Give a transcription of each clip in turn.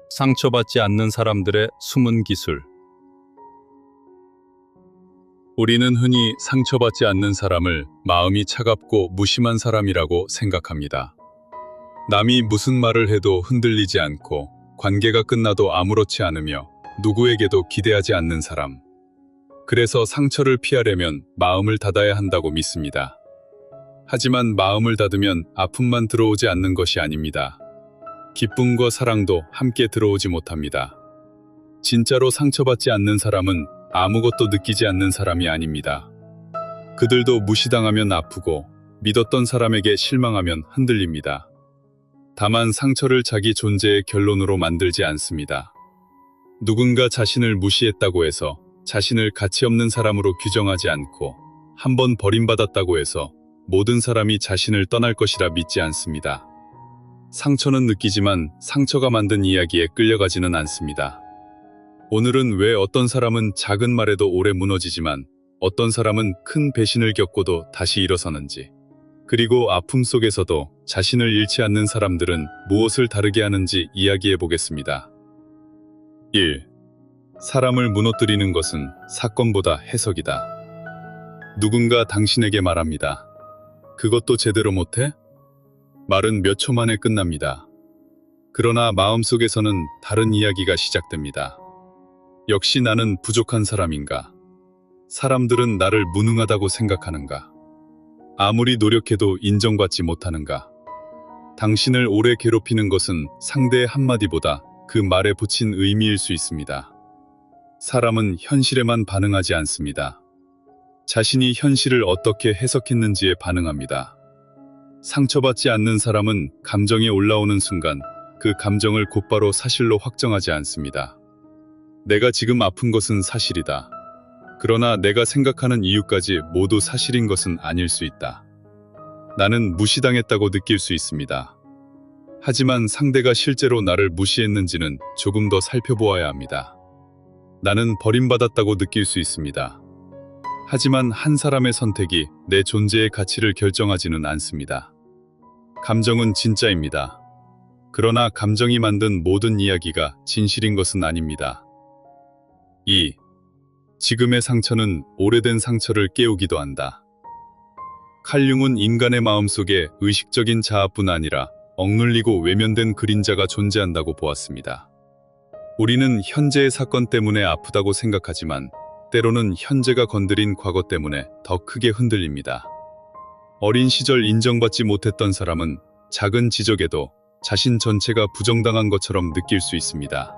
상처받지 않는 사람들의 숨은 기술. 우리는 흔히 상처받지 않는 사람을 마음이 차갑고 무심한 사람이라고 생각합니다. 남이 무슨 말을 해도 흔들리지 않고 관계가 끝나도 아무렇지 않으며 누구에게도 기대하지 않는 사람. 그래서 상처를 피하려면 마음을 닫아야 한다고 믿습니다. 하지만 마음을 닫으면 아픔만 들어오지 않는 것이 아닙니다. 기쁨과 사랑도 함께 들어오지 못합니다. 진짜로 상처받지 않는 사람은 아무것도 느끼지 않는 사람이 아닙니다. 그들도 무시당하면 아프고 믿었던 사람에게 실망하면 흔들립니다. 다만 상처를 자기 존재의 결론으로 만들지 않습니다. 누군가 자신을 무시했다고 해서 자신을 가치 없는 사람으로 규정하지 않고 한 번 버림받았다고 해서 모든 사람이 자신을 떠날 것이라 믿지 않습니다. 상처는 느끼지만 상처가 만든 이야기에 끌려가지는 않습니다. 오늘은 왜 어떤 사람은 작은 말에도 오래 무너지지만 어떤 사람은 큰 배신을 겪고도 다시 일어서는지, 그리고 아픔 속에서도 자신을 잃지 않는 사람들은 무엇을 다르게 하는지 이야기해 보겠습니다. 1. 사람을 무너뜨리는 것은 사건보다 해석이다. 누군가 당신에게 말합니다. 그것도 제대로 못해? 말은 몇 초 만에 끝납니다. 그러나 마음속에서는 다른 이야기가 시작됩니다. 역시 나는 부족한 사람인가? 사람들은 나를 무능하다고 생각하는가? 아무리 노력해도 인정받지 못하는가? 당신을 오래 괴롭히는 것은 상대의 한마디보다 그 말에 붙인 의미일 수 있습니다. 사람은 현실에만 반응하지 않습니다. 자신이 현실을 어떻게 해석했는지에 반응합니다. 상처받지 않는 사람은 감정이 올라오는 순간 그 감정을 곧바로 사실로 확정하지 않습니다. 내가 지금 아픈 것은 사실이다. 그러나 내가 생각하는 이유까지 모두 사실인 것은 아닐 수 있다. 나는 무시당했다고 느낄 수 있습니다. 하지만 상대가 실제로 나를 무시했는지는 조금 더 살펴보아야 합니다. 나는 버림받았다고 느낄 수 있습니다. 하지만 한 사람의 선택이 내 존재의 가치를 결정하지는 않습니다. 감정은 진짜입니다. 그러나 감정이 만든 모든 이야기가 진실인 것은 아닙니다. 2. 지금의 상처는 오래된 상처를 깨우기도 한다. 칼 융은 인간의 마음속에 의식적인 자아뿐 아니라 억눌리고 외면된 그림자가 존재한다고 보았습니다. 우리는 현재의 사건 때문에 아프다고 생각하지만 때로는 현재가 건드린 과거 때문에 더 크게 흔들립니다. 어린 시절 인정받지 못했던 사람은 작은 지적에도 자신 전체가 부정당한 것처럼 느낄 수 있습니다.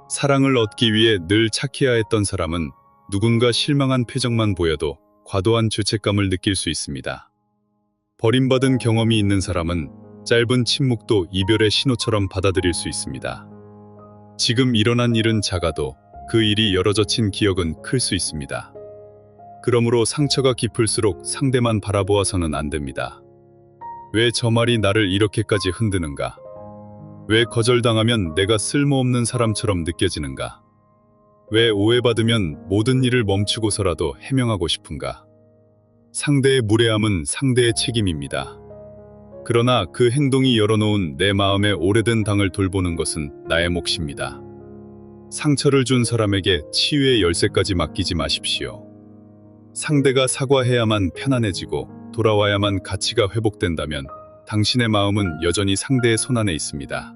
사랑을 얻기 위해 늘 착해야 했던 사람은 누군가 실망한 표정만 보여도 과도한 죄책감을 느낄 수 있습니다. 버림받은 경험이 있는 사람은 짧은 침묵도 이별의 신호처럼 받아들일 수 있습니다. 지금 일어난 일은 작아도 그 일이 열어젖힌 기억은 클 수 있습니다. 그러므로 상처가 깊을수록 상대만 바라보아서는 안 됩니다. 왜 저 말이 나를 이렇게까지 흔드는가? 왜 거절당하면 내가 쓸모없는 사람처럼 느껴지는가? 왜 오해받으면 모든 일을 멈추고서라도 해명하고 싶은가? 상대의 무례함은 상대의 책임입니다. 그러나 그 행동이 열어놓은 내 마음의 오래된 당을 돌보는 것은 나의 몫입니다. 상처를 준 사람에게 치유의 열쇠까지 맡기지 마십시오. 상대가 사과해야만 편안해지고 돌아와야만 가치가 회복된다면 당신의 마음은 여전히 상대의 손안에 있습니다.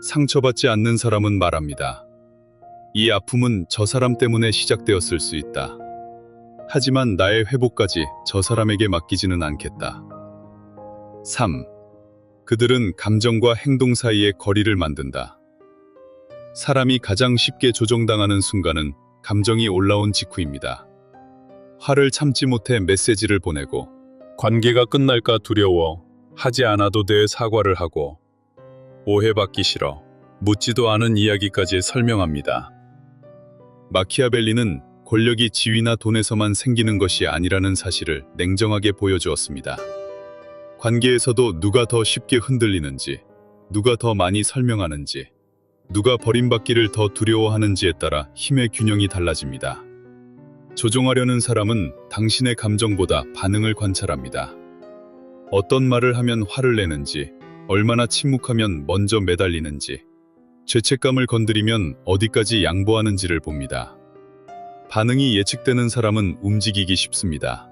상처받지 않는 사람은 말합니다. 이 아픔은 저 사람 때문에 시작되었을 수 있다. 하지만 나의 회복까지 저 사람에게 맡기지는 않겠다. 3. 그들은 감정과 행동 사이에 거리를 만든다. 사람이 가장 쉽게 조종당하는 순간은 감정이 올라온 직후입니다. 화를 참지 못해 메시지를 보내고, 관계가 끝날까 두려워 하지 않아도 돼 사과를 하고, 오해받기 싫어 묻지도 않은 이야기까지 설명합니다. 마키아벨리는 권력이 지위나 돈에서만 생기는 것이 아니라는 사실을 냉정하게 보여주었습니다. 관계에서도 누가 더 쉽게 흔들리는지, 누가 더 많이 설명하는지, 누가 버림받기를 더 두려워하는지에 따라 힘의 균형이 달라집니다. 조종하려는 사람은 당신의 감정보다 반응을 관찰합니다. 어떤 말을 하면 화를 내는지, 얼마나 침묵하면 먼저 매달리는지, 죄책감을 건드리면 어디까지 양보하는지를 봅니다. 반응이 예측되는 사람은 움직이기 쉽습니다.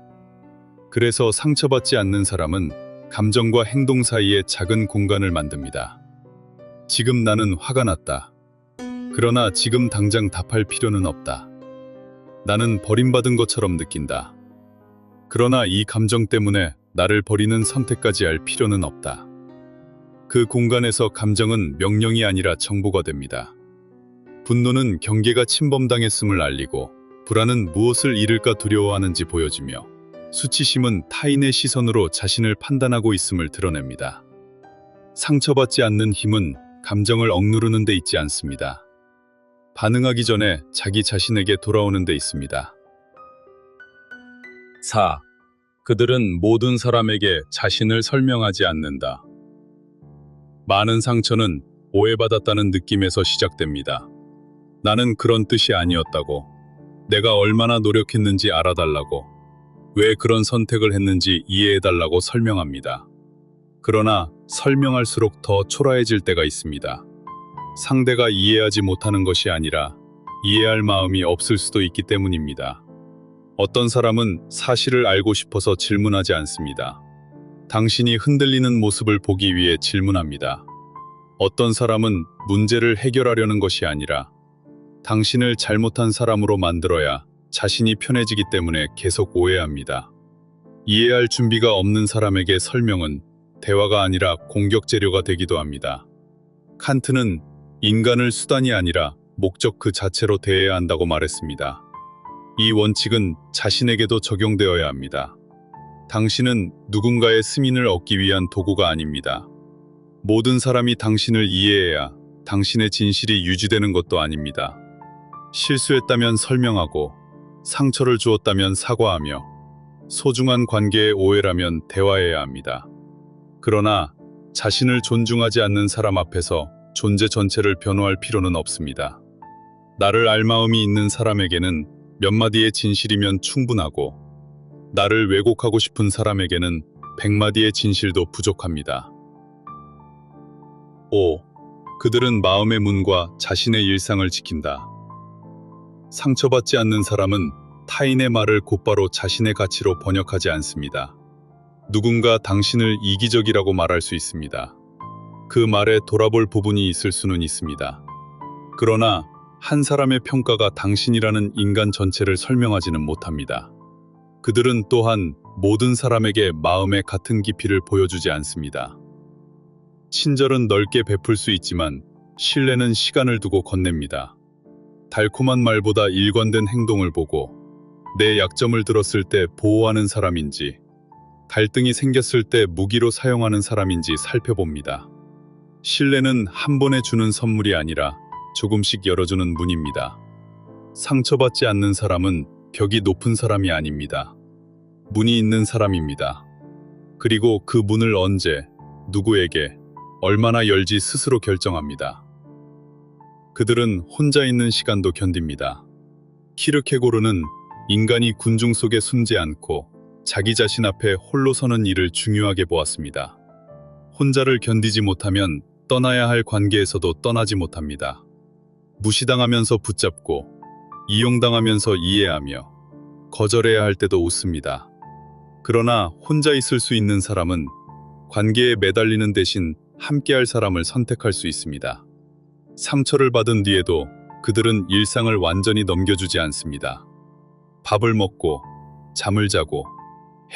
그래서 상처받지 않는 사람은 감정과 행동 사이에 작은 공간을 만듭니다. 지금 나는 화가 났다. 그러나 지금 당장 답할 필요는 없다. 나는 버림받은 것처럼 느낀다. 그러나 이 감정 때문에 나를 버리는 선택까지 할 필요는 없다. 그 공간에서 감정은 명령이 아니라 정보가 됩니다. 분노는 경계가 침범당했음을 알리고, 불안은 무엇을 잃을까 두려워하는지 보여주며, 수치심은 타인의 시선으로 자신을 판단하고 있음을 드러냅니다. 상처받지 않는 힘은 감정을 억누르는 데 있지 않습니다. 반응하기 전에 자기 자신에게 돌아오는 데 있습니다. 4. 그들은 모든 사람에게 자신을 설명하지 않는다. 많은 상처는 오해받았다는 느낌에서 시작됩니다. 나는 그런 뜻이 아니었다고, 내가 얼마나 노력했는지 알아달라고, 왜 그런 선택을 했는지 이해해달라고 설명합니다. 그러나 설명할수록 더 초라해질 때가 있습니다. 상대가 이해하지 못하는 것이 아니라 이해할 마음이 없을 수도 있기 때문입니다. 어떤 사람은 사실을 알고 싶어서 질문하지 않습니다. 당신이 흔들리는 모습을 보기 위해 질문합니다. 어떤 사람은 문제를 해결하려는 것이 아니라 당신을 잘못한 사람으로 만들어야 자신이 편해지기 때문에 계속 오해합니다. 이해할 준비가 없는 사람에게 설명은 대화가 아니라 공격 재료가 되기도 합니다. 칸트는 인간을 수단이 아니라 목적 그 자체로 대해야 한다고 말했습니다. 이 원칙은 자신에게도 적용되어야 합니다. 당신은 누군가의 승인을 얻기 위한 도구가 아닙니다. 모든 사람이 당신을 이해해야 당신의 진실이 유지되는 것도 아닙니다. 실수했다면 설명하고, 상처를 주었다면 사과하며, 소중한 관계의 오해라면 대화해야 합니다. 그러나 자신을 존중하지 않는 사람 앞에서 존재 전체를 변호할 필요는 없습니다. 나를 알 마음이 있는 사람에게는 몇 마디의 진실이면 충분하고, 나를 왜곡하고 싶은 사람에게는 100마디의 진실도 부족합니다. 5. 그들은 마음의 문과 자신의 일상을 지킨다. 상처받지 않는 사람은 타인의 말을 곧바로 자신의 가치로 번역하지 않습니다. 누군가 당신을 이기적이라고 말할 수 있습니다. 그 말에 돌아볼 부분이 있을 수는 있습니다. 그러나 한 사람의 평가가 당신이라는 인간 전체를 설명하지는 못합니다. 그들은 또한 모든 사람에게 마음의 같은 깊이를 보여주지 않습니다. 친절은 넓게 베풀 수 있지만 신뢰는 시간을 두고 건넵니다. 달콤한 말보다 일관된 행동을 보고, 내 약점을 들었을 때 보호하는 사람인지, 갈등이 생겼을 때 무기로 사용하는 사람인지 살펴봅니다. 신뢰는 한 번에 주는 선물이 아니라 조금씩 열어주는 문입니다. 상처받지 않는 사람은 벽이 높은 사람이 아닙니다. 문이 있는 사람입니다. 그리고 그 문을 언제, 누구에게, 얼마나 열지 스스로 결정합니다. 그들은 혼자 있는 시간도 견딥니다. 키르케고르는 인간이 군중 속에 숨지 않고 자기 자신 앞에 홀로 서는 일을 중요하게 보았습니다. 혼자를 견디지 못하면 떠나야 할 관계에서도 떠나지 못합니다. 무시당하면서 붙잡고, 이용당하면서 이해하며, 거절해야 할 때도 웃습니다. 그러나 혼자 있을 수 있는 사람은 관계에 매달리는 대신 함께할 사람을 선택할 수 있습니다. 상처를 받은 뒤에도 그들은 일상을 완전히 넘겨주지 않습니다. 밥을 먹고, 잠을 자고,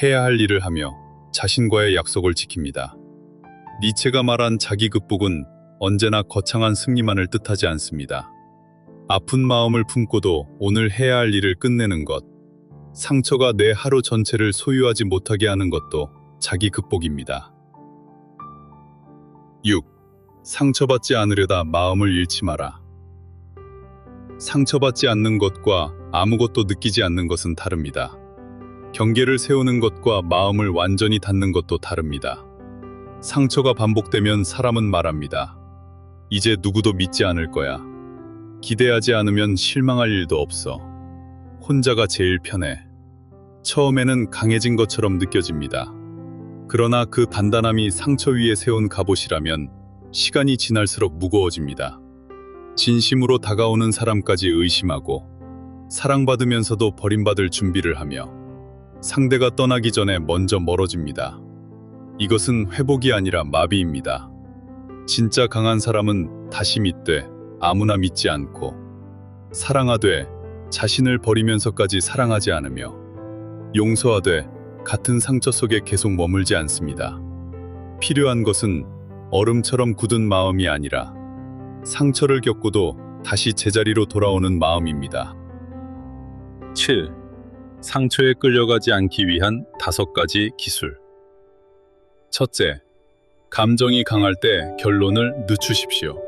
해야 할 일을 하며 자신과의 약속을 지킵니다. 니체가 말한 자기 극복은 언제나 거창한 승리만을 뜻하지 않습니다. 아픈 마음을 품고도 오늘 해야 할 일을 끝내는 것, 상처가 내 하루 전체를 소유하지 못하게 하는 것도 자기 극복입니다. 6. 상처받지 않으려다 마음을 잃지 마라. 상처받지 않는 것과 아무것도 느끼지 않는 것은 다릅니다. 경계를 세우는 것과 마음을 완전히 닫는 것도 다릅니다. 상처가 반복되면 사람은 말합니다. 이제 누구도 믿지 않을 거야. 기대하지 않으면 실망할 일도 없어. 혼자가 제일 편해. 처음에는 강해진 것처럼 느껴집니다. 그러나 그 단단함이 상처 위에 세운 갑옷이라면 시간이 지날수록 무거워집니다. 진심으로 다가오는 사람까지 의심하고 사랑받으면서도 버림받을 준비를 하며 상대가 떠나기 전에 먼저 멀어집니다. 이것은 회복이 아니라 마비입니다. 진짜 강한 사람은 다시 믿되 아무나 믿지 않고 사랑하되 자신을 버리면서까지 사랑하지 않으며 용서하되 같은 상처 속에 계속 머물지 않습니다. 필요한 것은 얼음처럼 굳은 마음이 아니라 상처를 겪고도 다시 제자리로 돌아오는 마음입니다. 7. 상처에 끌려가지 않기 위한 5가지 기술. 첫째, 감정이 강할 때 결론을 늦추십시오.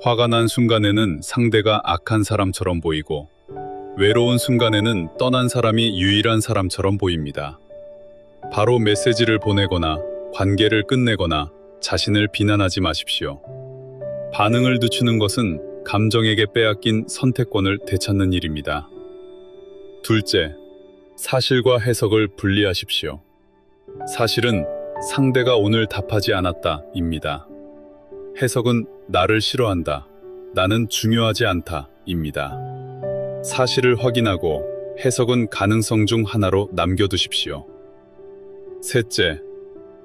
화가 난 순간에는 상대가 악한 사람처럼 보이고 외로운 순간에는 떠난 사람이 유일한 사람처럼 보입니다. 바로 메시지를 보내거나 관계를 끝내거나 자신을 비난하지 마십시오. 반응을 늦추는 것은 감정에게 빼앗긴 선택권을 되찾는 일입니다. 둘째, 사실과 해석을 분리하십시오. 사실은 상대가 오늘 답하지 않았다입니다. 해석은 나를 싫어한다, 나는 중요하지 않다입니다. 사실을 확인하고 해석은 가능성 중 하나로 남겨두십시오. 셋째,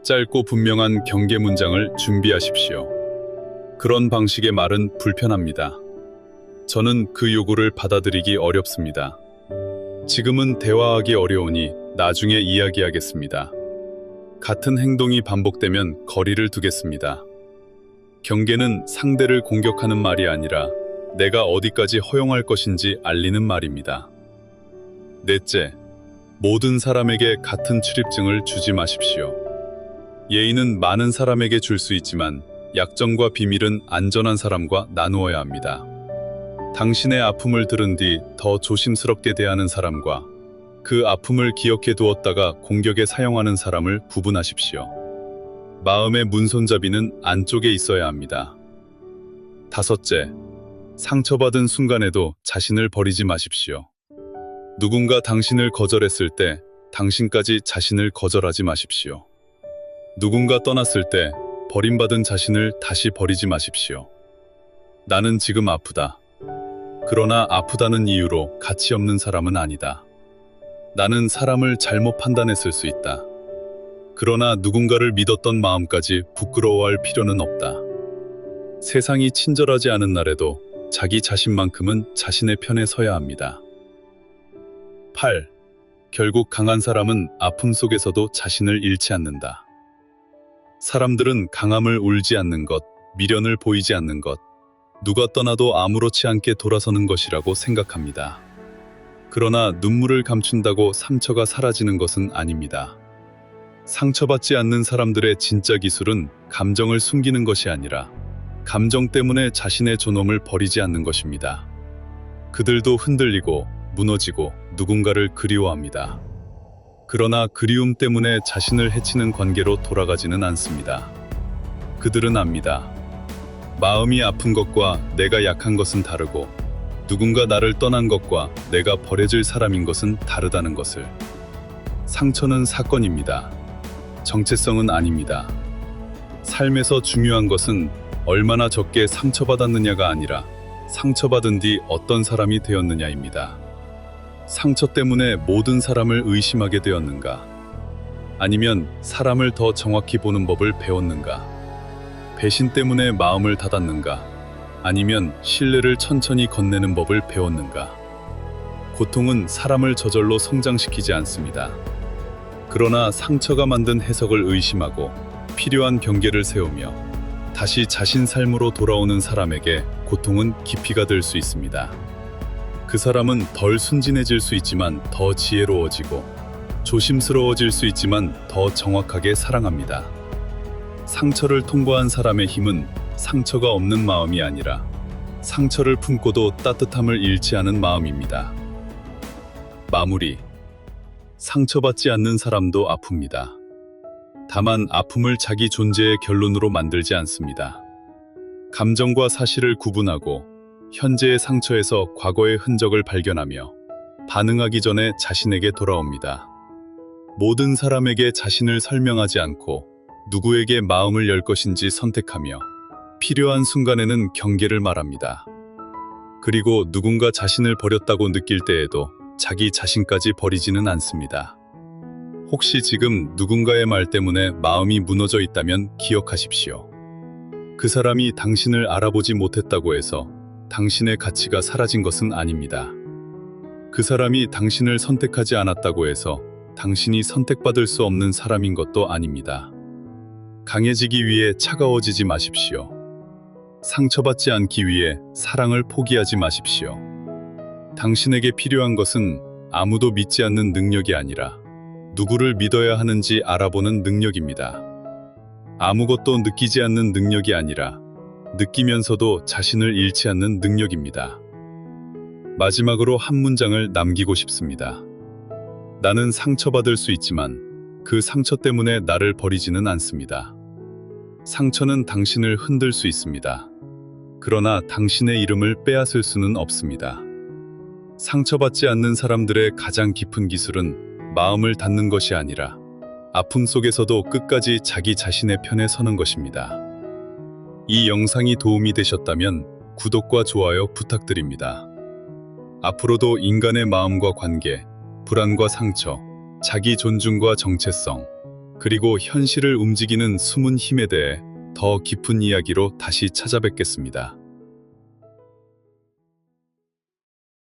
짧고 분명한 경계 문장을 준비하십시오. 그런 방식의 말은 불편합니다. 저는 그 요구를 받아들이기 어렵습니다. 지금은 대화하기 어려우니 나중에 이야기하겠습니다. 같은 행동이 반복되면 거리를 두겠습니다. 경계는 상대를 공격하는 말이 아니라 내가 어디까지 허용할 것인지 알리는 말입니다. 넷째, 모든 사람에게 같은 출입증을 주지 마십시오. 예의는 많은 사람에게 줄 수 있지만 약점과 비밀은 안전한 사람과 나누어야 합니다. 당신의 아픔을 들은 뒤 더 조심스럽게 대하는 사람과 그 아픔을 기억해 두었다가 공격에 사용하는 사람을 구분하십시오. 마음의 문손잡이는 안쪽에 있어야 합니다. 다섯째, 상처받은 순간에도 자신을 버리지 마십시오. 누군가 당신을 거절했을 때 당신까지 자신을 거절하지 마십시오. 누군가 떠났을 때 버림받은 자신을 다시 버리지 마십시오. 나는 지금 아프다. 그러나 아프다는 이유로 가치 없는 사람은 아니다. 나는 사람을 잘못 판단했을 수 있다. 그러나 누군가를 믿었던 마음까지 부끄러워할 필요는 없다. 세상이 친절하지 않은 날에도 자기 자신만큼은 자신의 편에 서야 합니다. 8. 결국 강한 사람은 아픔 속에서도 자신을 잃지 않는다. 사람들은 강함을 울지 않는 것, 미련을 보이지 않는 것, 누가 떠나도 아무렇지 않게 돌아서는 것이라고 생각합니다. 그러나 눈물을 감춘다고 상처가 사라지는 것은 아닙니다. 상처받지 않는 사람들의 진짜 기술은 감정을 숨기는 것이 아니라 감정 때문에 자신의 존엄을 버리지 않는 것입니다. 그들도 흔들리고 무너지고 누군가를 그리워합니다. 그러나 그리움 때문에 자신을 해치는 관계로 돌아가지는 않습니다. 그들은 압니다. 마음이 아픈 것과 내가 약한 것은 다르고 누군가 나를 떠난 것과 내가 버려질 사람인 것은 다르다는 것을. 상처는 사건입니다. 정체성은 아닙니다. 삶에서 중요한 것은 얼마나 적게 상처받았느냐가 아니라 상처받은 뒤 어떤 사람이 되었느냐입니다. 상처 때문에 모든 사람을 의심하게 되었는가? 아니면 사람을 더 정확히 보는 법을 배웠는가? 배신 때문에 마음을 닫았는가? 아니면 신뢰를 천천히 건네는 법을 배웠는가? 고통은 사람을 저절로 성장시키지 않습니다. 그러나 상처가 만든 해석을 의심하고 필요한 경계를 세우며 다시 자신 삶으로 돌아오는 사람에게 고통은 깊이가 될 수 있습니다. 그 사람은 덜 순진해질 수 있지만 더 지혜로워지고 조심스러워질 수 있지만 더 정확하게 사랑합니다. 상처를 통과한 사람의 힘은 상처가 없는 마음이 아니라 상처를 품고도 따뜻함을 잃지 않은 마음입니다. 마무리. 상처받지 않는 사람도 아픕니다. 다만 아픔을 자기 존재의 결론으로 만들지 않습니다. 감정과 사실을 구분하고 현재의 상처에서 과거의 흔적을 발견하며 반응하기 전에 자신에게 돌아옵니다. 모든 사람에게 자신을 설명하지 않고 누구에게 마음을 열 것인지 선택하며 필요한 순간에는 경계를 말합니다. 그리고 누군가 자신을 버렸다고 느낄 때에도 자기 자신까지 버리지는 않습니다. 혹시 지금 누군가의 말 때문에 마음이 무너져 있다면 기억하십시오. 그 사람이 당신을 알아보지 못했다고 해서 당신의 가치가 사라진 것은 아닙니다. 그 사람이 당신을 선택하지 않았다고 해서 당신이 선택받을 수 없는 사람인 것도 아닙니다. 강해지기 위해 차가워지지 마십시오. 상처받지 않기 위해 사랑을 포기하지 마십시오. 당신에게 필요한 것은 아무도 믿지 않는 능력이 아니라 누구를 믿어야 하는지 알아보는 능력입니다. 아무것도 느끼지 않는 능력이 아니라 느끼면서도 자신을 잃지 않는 능력입니다. 마지막으로 한 문장을 남기고 싶습니다. 나는 상처받을 수 있지만 그 상처 때문에 나를 버리지는 않습니다. 상처는 당신을 흔들 수 있습니다. 그러나 당신의 이름을 빼앗을 수는 없습니다. 상처받지 않는 사람들의 가장 깊은 기술은 마음을 닫는 것이 아니라 아픔 속에서도 끝까지 자기 자신의 편에 서는 것입니다. 이 영상이 도움이 되셨다면 구독과 좋아요 부탁드립니다. 앞으로도 인간의 마음과 관계, 불안과 상처, 자기 존중과 정체성, 그리고 현실을 움직이는 숨은 힘에 대해 더 깊은 이야기로 다시 찾아뵙겠습니다.